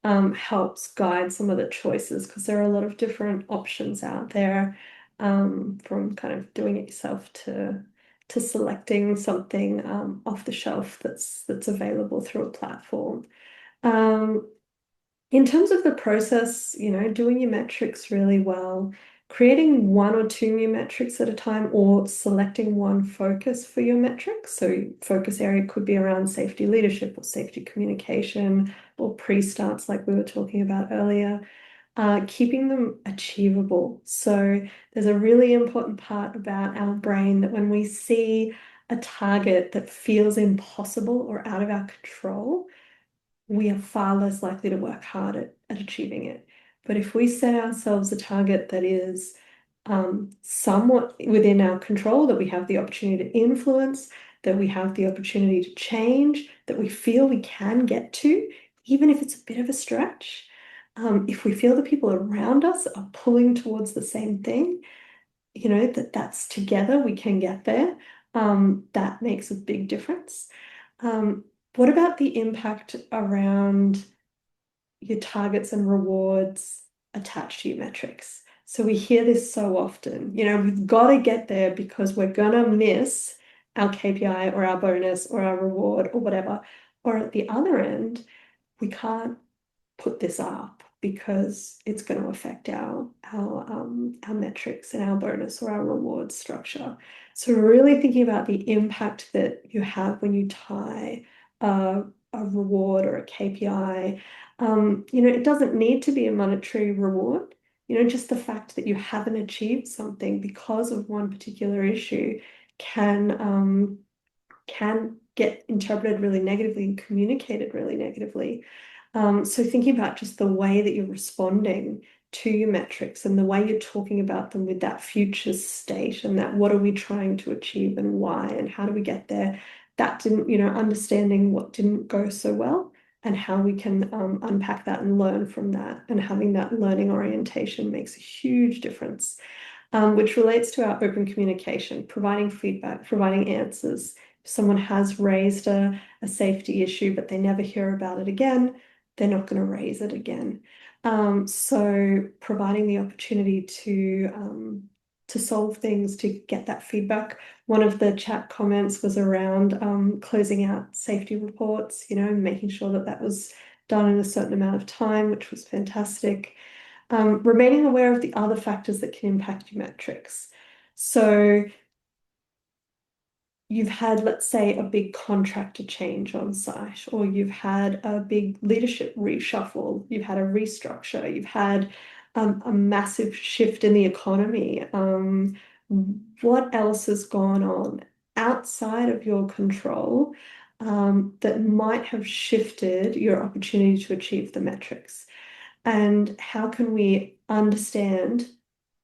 B: helps guide some of the choices, because there are a lot of different options out there, from kind of doing it yourself to selecting something off the shelf that's available through a platform. In terms of the process, doing your metrics really well, creating one or two new metrics at a time, or selecting one focus for your metrics. So focus area could be around safety leadership or safety communication or pre-starts like we were talking about earlier. Keeping them achievable. So there's a really important part about our brain that when we see a target that feels impossible or out of our control, we are far less likely to work hard at achieving it. But if we set ourselves a target that is somewhat within our control, that we have the opportunity to influence, that we have the opportunity to change, that we feel we can get to, even if it's a bit of a stretch, if we feel the people around us are pulling towards the same thing, that's together we can get there, that makes a big difference. What about the impact around your targets and rewards attached to your metrics? So we hear this so often, we've got to get there because we're going to miss our KPI or our bonus or our reward or whatever. Or at the other end, we can't put this up because it's going to affect our metrics and our bonus or our reward structure. So we're really thinking about the impact that you have when you tie a reward or a KPI. It doesn't need to be a monetary reward. Just the fact that you haven't achieved something because of one particular issue can get interpreted really negatively and communicated really negatively. So thinking about just the way that you're responding to your metrics and the way you're talking about them with that future state, and that what are we trying to achieve and why and how do we get there, that didn't, understanding what didn't go so well and how we can unpack that and learn from that. And having that learning orientation makes a huge difference, which relates to our open communication, providing feedback, providing answers. If someone has raised a safety issue, but they never hear about it again, they're not going to raise it again. So providing the opportunity to solve things, to get that feedback. One of the chat comments was around closing out safety reports, making sure that that was done in a certain amount of time, which was fantastic. Remaining aware of the other factors that can impact your metrics. So you've had, let's say, a big contractor change on site, or you've had a big leadership reshuffle, you've had a restructure, you've had a massive shift in the economy. What else has gone on outside of your control that might have shifted your opportunity to achieve the metrics? And how can we understand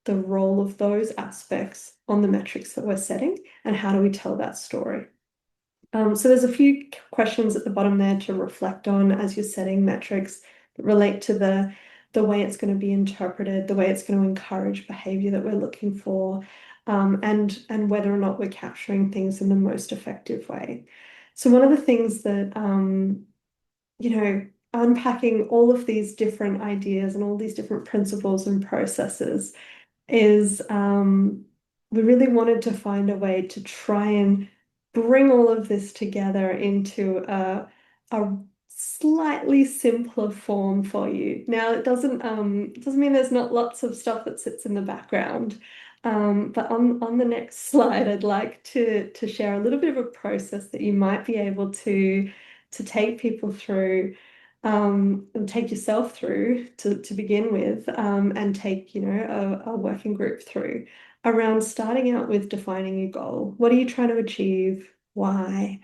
B: the role of those aspects on the metrics that we're setting, and how do we tell that story? So there's a few questions at the bottom there to reflect on as you're setting metrics that relate to the way it's going to be interpreted, the way it's going to encourage behavior that we're looking for, and whether or not we're capturing things in the most effective way. So one of the things that, unpacking all of these different ideas and all these different principles and processes is we really wanted to find a way to try and bring all of this together into a slightly simpler form for you. Now, it doesn't mean there's not lots of stuff that sits in the background. But on the next slide, I'd like to share a little bit of a process that you might be able to take people through, and take yourself through to begin with, and take a working group through, around starting out with defining your goal. What are you trying to achieve? Why?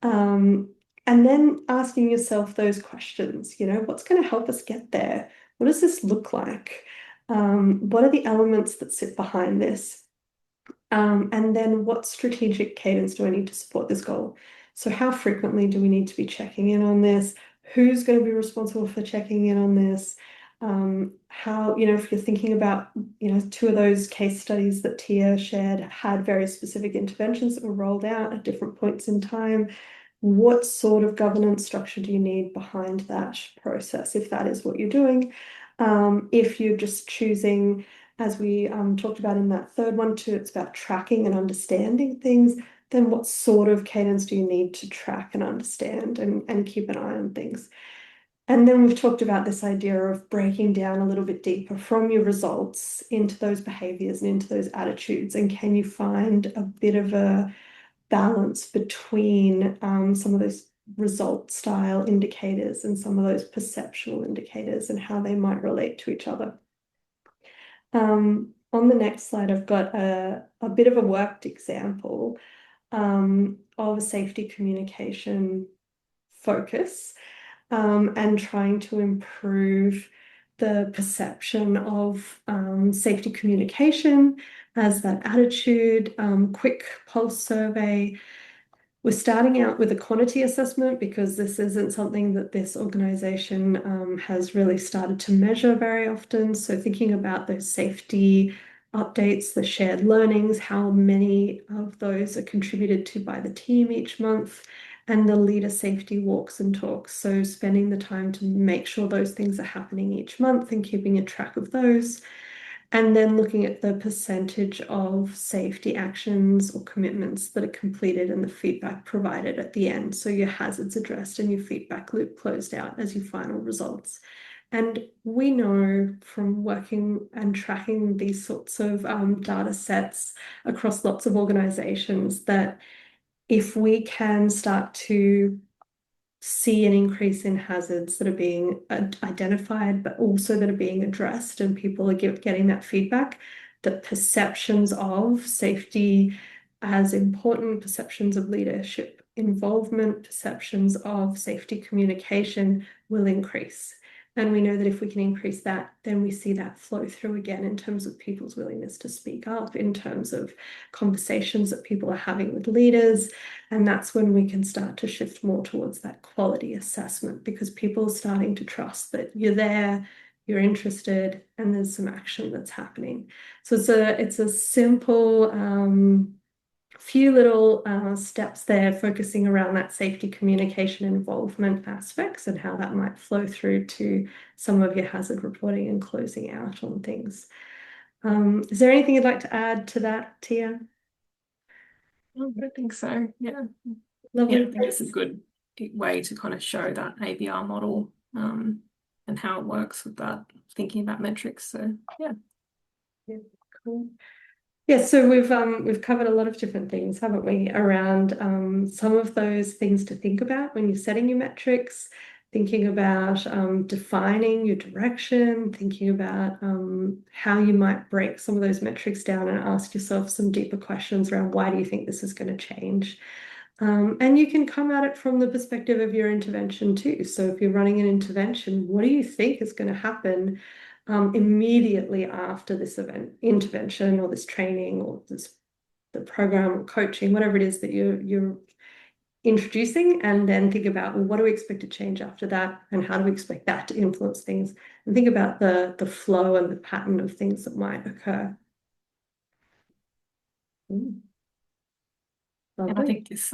B: And then asking yourself those questions, what's going to help us get there? What does this look like? What are the elements that sit behind this? And then what strategic cadence do I need to support this goal? So how frequently do we need to be checking in on this? Who's going to be responsible for checking in on this? How, if you're thinking about, two of those case studies that Tia shared had very specific interventions that were rolled out at different points in time. What sort of governance structure do you need behind that process, if that is what you're doing? If you're just choosing, as we talked about in that third one too, it's about tracking and understanding things, then what sort of cadence do you need to track and understand and keep an eye on things? And then we've talked about this idea of breaking down a little bit deeper from your results into those behaviors and into those attitudes. And can you find a bit of a balance between some of those result style indicators and some of those perceptual indicators and how they might relate to each other? On the next slide, I've got a bit of a worked example of a safety communication focus, and trying to improve the perception of safety communication as that attitude. Quick pulse survey. We're starting out with a quantity assessment because this isn't something that this organization has really started to measure very often. So thinking about those safety updates, the shared learnings, how many of those are contributed to by the team each month, and the leader safety walks and talks. So spending the time to make sure those things are happening each month and keeping a track of those. And then looking at the percentage of safety actions or commitments that are completed and the feedback provided at the end. So your hazards addressed and your feedback loop closed out as your final results. And we know from working and tracking these sorts of data sets across lots of organizations that if we can start to see an increase in hazards that are being identified, but also that are being addressed, and people are getting that feedback, that perceptions of safety as important, perceptions of leadership involvement, perceptions of safety communication will increase. And we know that if we can increase that, then we see that flow through again in terms of people's willingness to speak up, in terms of conversations that people are having with leaders. And that's when we can start to shift more towards that quality assessment, because people are starting to trust that you're there, you're interested, and there's some action that's happening. So it's a simple few little steps there, focusing around that safety communication involvement aspects and how that might flow through to some of your hazard reporting and closing out on things. Is there anything you'd like to add to that, Tia?
C: I don't think so. Yeah.
B: Lovely.
C: Yeah, I think it's a good way to kind of show that ABR model and how it works with that, thinking about metrics. So yeah.
B: Yeah, cool. Yeah, so we've covered a lot of different things, haven't we, around some of those things to think about when you're setting your metrics, thinking about defining your direction, thinking about how you might break some of those metrics down and ask yourself some deeper questions around why do you think this is going to change. And you can come at it from the perspective of your intervention too. So if you're running an intervention, what do you think is going to happen immediately after this intervention or this training or the program or coaching, whatever it is that you're introducing, and then think about, well, what do we expect to change after that, and how do we expect that to influence things, and think about the flow and the pattern of things that might occur.
C: And I think this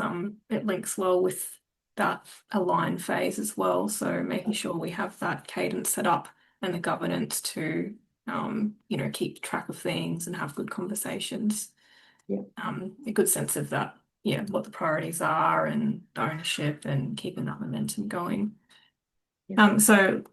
C: it links well with that align phase as well. So making sure we have that cadence set up and the governance to keep track of things and have good conversations.
B: Yeah.
C: A good sense of that, what the priorities are and the ownership and keeping that momentum going.
B: Yeah.
C: So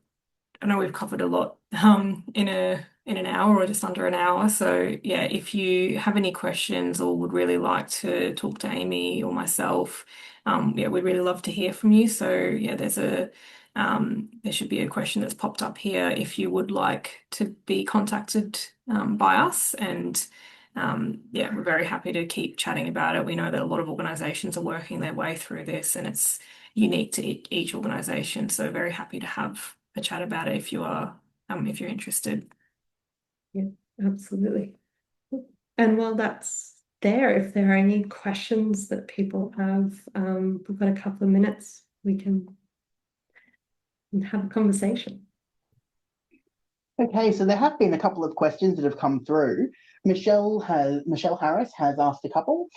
C: I know we've covered a lot in an hour or just under an hour. So yeah, if you have any questions or would really like to talk to Amy or myself, we'd really love to hear from you. So yeah, there should be a question that's popped up here if you would like to be contacted by us. And we're very happy to keep chatting about it. We know that a lot of organisations are working their way through this, and it's unique to each organisation. So very happy to have a chat about it if you're interested.
B: Yeah, absolutely. And while that's there, if there are any questions that people have, we've got a couple of minutes, we can have a conversation.
A: Okay, so there have been a couple of questions that have come through. Michelle Harris has asked a couple.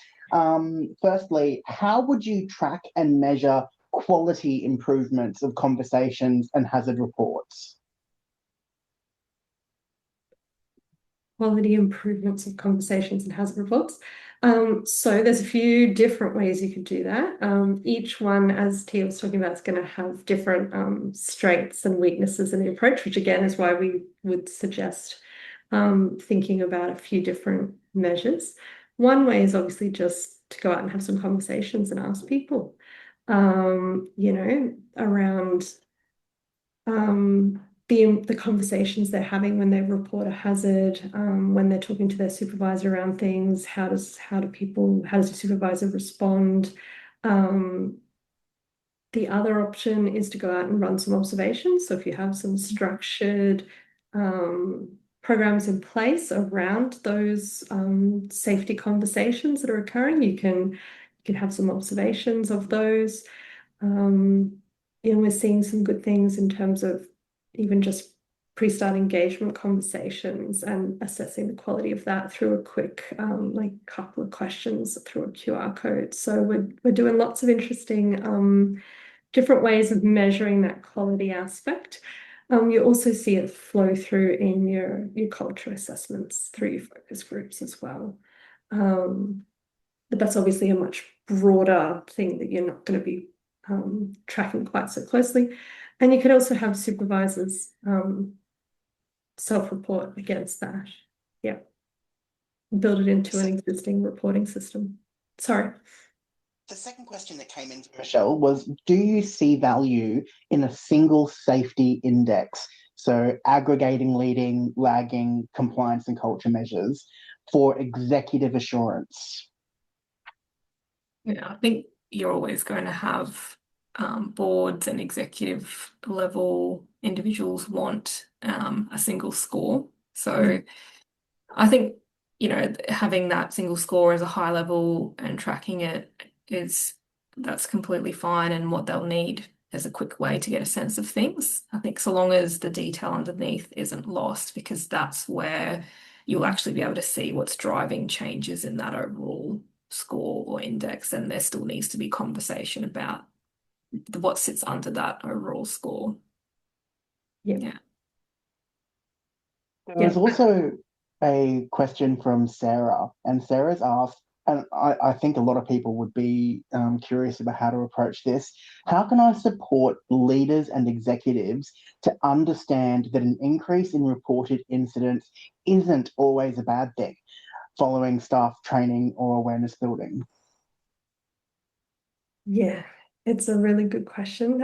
A: Firstly, how would you track and measure quality improvements of conversations and hazard reports?
B: Quality improvements of conversations and hazard reports. So there's a few different ways you could do that. Each one, as Tia was talking about, is going to have different strengths and weaknesses in the approach, which again is why we would suggest thinking about a few different measures. One way is obviously just to go out and have some conversations and ask people, around the conversations they're having when they report a hazard, when they're talking to their supervisor around things. How does the supervisor respond? The other option is to go out and run some observations. So if you have some structured programs in place around those safety conversations that are occurring, you can have some observations of those. We're seeing some good things in terms of even just pre-start engagement conversations and assessing the quality of that through a quick couple of questions through a QR code. So we're doing lots of interesting different ways of measuring that quality aspect. You also see it flow through in your culture assessments through your focus groups as well. But that's obviously a much broader thing that you're not going to be tracking quite so closely. And you could also have supervisors self-report against that. Yeah. Build it into an existing reporting system. Sorry.
A: The second question that came in from Michelle was, do you see value in a single safety index? So aggregating leading, lagging, compliance and culture measures for executive assurance?
C: Yeah, I think you're always going to have boards and executive level individuals want a single score. So I think, having that single score as a high level and tracking it that's completely fine, and what they'll need is a quick way to get a sense of things. I think so long as the detail underneath isn't lost, because that's where you'll actually be able to see what's driving changes in that overall score or index, and there still needs to be conversation about what sits under that overall score.
B: Yeah.
A: There was also a question from Sarah, and Sarah's asked, and I think a lot of people would be curious about how to approach this. How can I support leaders and executives to understand that an increase in reported incidents isn't always a bad thing, following staff training or awareness building?
B: Yeah, it's a really good question.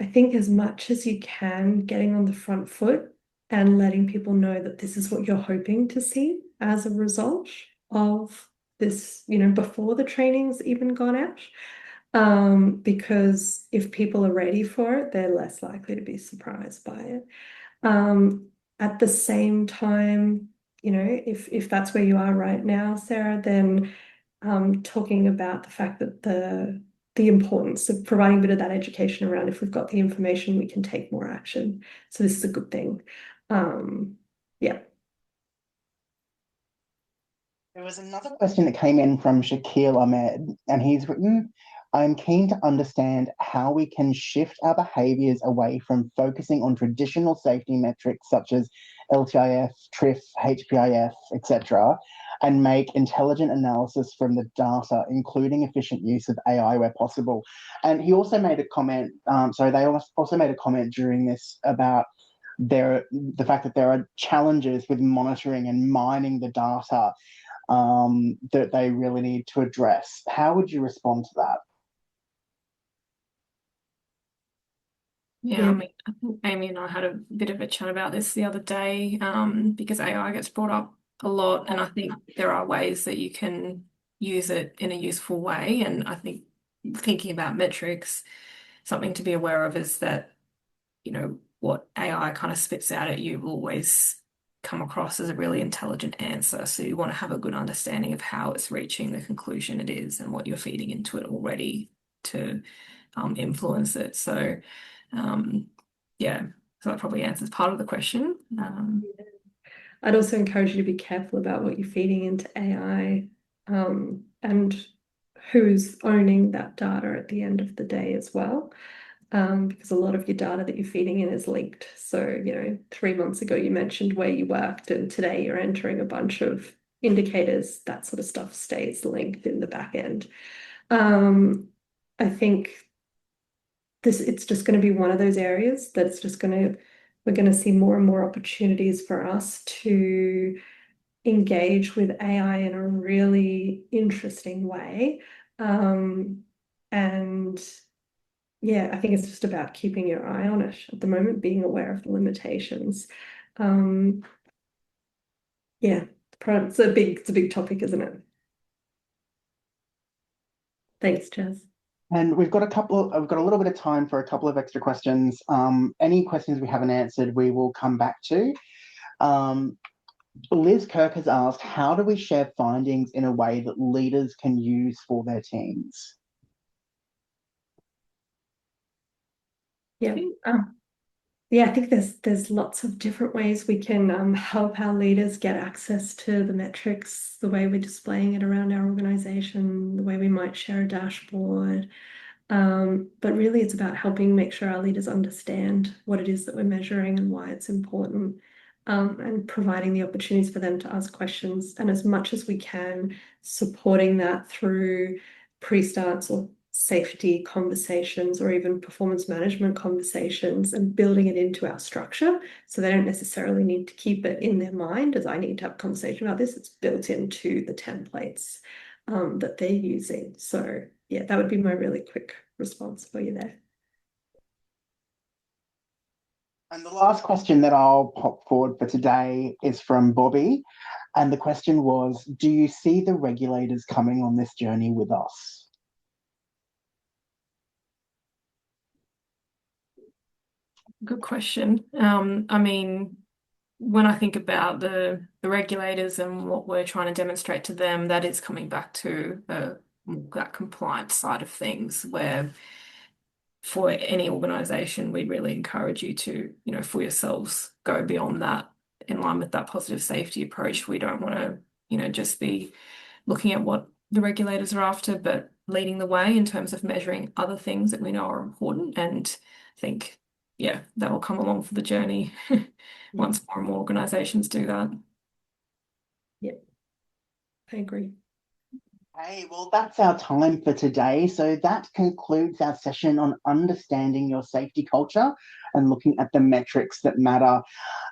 B: I think as much as you can, getting on the front foot and letting people know that this is what you're hoping to see as a result of this, before the training's even gone out. Because if people are ready for it, they're less likely to be surprised by it. At the same time, if that's where you are right now, Sarah, then talking about the fact that the importance of providing a bit of that education around, if we've got the information, we can take more action. So this is a good thing. Yeah.
A: There was another question that came in from Shakil Ahmed, and he's written, I'm keen to understand how we can shift our behaviours away from focusing on traditional safety metrics such as LTIF, TRIF, HPIF, etc., and make intelligent analysis from the data, including efficient use of AI where possible. And he also made a comment, they also made a comment during this about the fact that there are challenges with monitoring and mining the data that they really need to address. How would you respond to that?
C: Yeah, I mean, I think Amy and I had a bit of a chat about this the other day, because AI gets brought up a lot, and I think there are ways that you can use it in a useful way. And I think thinking about metrics, something to be aware of is that, what AI kind of spits out at you will always come across as a really intelligent answer. So you want to have a good understanding of how it's reaching the conclusion it is and what you're feeding into it already to influence it. So yeah, so that probably answers part of the question.
B: I'd also encourage you to be careful about what you're feeding into AI, and who's owning that data at the end of the day as well. Because a lot of your data that you're feeding in is linked. So, 3 months ago you mentioned where you worked, and today you're entering a bunch of indicators. That sort of stuff stays linked in the back end. I think it's just going to be one of those areas that's we're going to see more and more opportunities for us to engage with AI in a really interesting way. And yeah, I think it's just about keeping your eye on it at the moment, being aware of the limitations. Yeah, it's a big topic, isn't it? Thanks, Jazz.
A: And we've got a little bit of time for a couple of extra questions. Any questions we haven't answered, we will come back to. Liz Kirk has asked, how do we share findings in a way that leaders can use for their teams?
B: Yeah. Yeah, I think there's lots of different ways we can help our leaders get access to the metrics, the way we're displaying it around our organization, the way we might share a dashboard. But really it's about helping make sure our leaders understand what it is that we're measuring and why it's important, and providing the opportunities for them to ask questions. And as much as we can, supporting that through pre-starts or safety conversations or even performance management conversations, and building it into our structure. So they don't necessarily need to keep it in their mind as I need to have a conversation about this. It's built into the templates that they're using. So yeah, that would be my really quick response for you there.
A: And the last question that I'll pop forward for today is from Bobby. And the question was, do you see the regulators coming on this journey with us?
C: Good question. I mean, when I think about the regulators and what we're trying to demonstrate to them, that is coming back to that compliance side of things, where for any organization, we really encourage you to, for yourselves, go beyond that in line with that positive safety approach. We don't want to, just be looking at what the regulators are after, but leading the way in terms of measuring other things that we know are important. And I think, yeah, that will come along for the journey once more and more organizations do that.
B: Yep, I agree.
A: Hey, well, that's our time for today. So that concludes our session on understanding your safety culture and looking at the metrics that matter.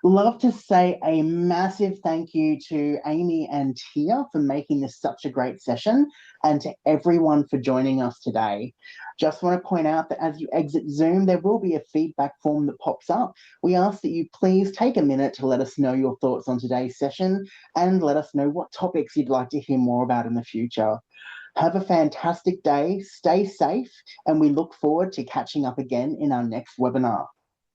A: Love to say a massive thank you to Amy and Tia for making this such a great session, and to everyone for joining us today. Just want to point out that as you exit Zoom, there will be a feedback form that pops up. We ask that you please take a minute to let us know your thoughts on today's session and let us know what topics you'd like to hear more about in the future. Have a fantastic day, stay safe, and we look forward to catching up again in our next webinar.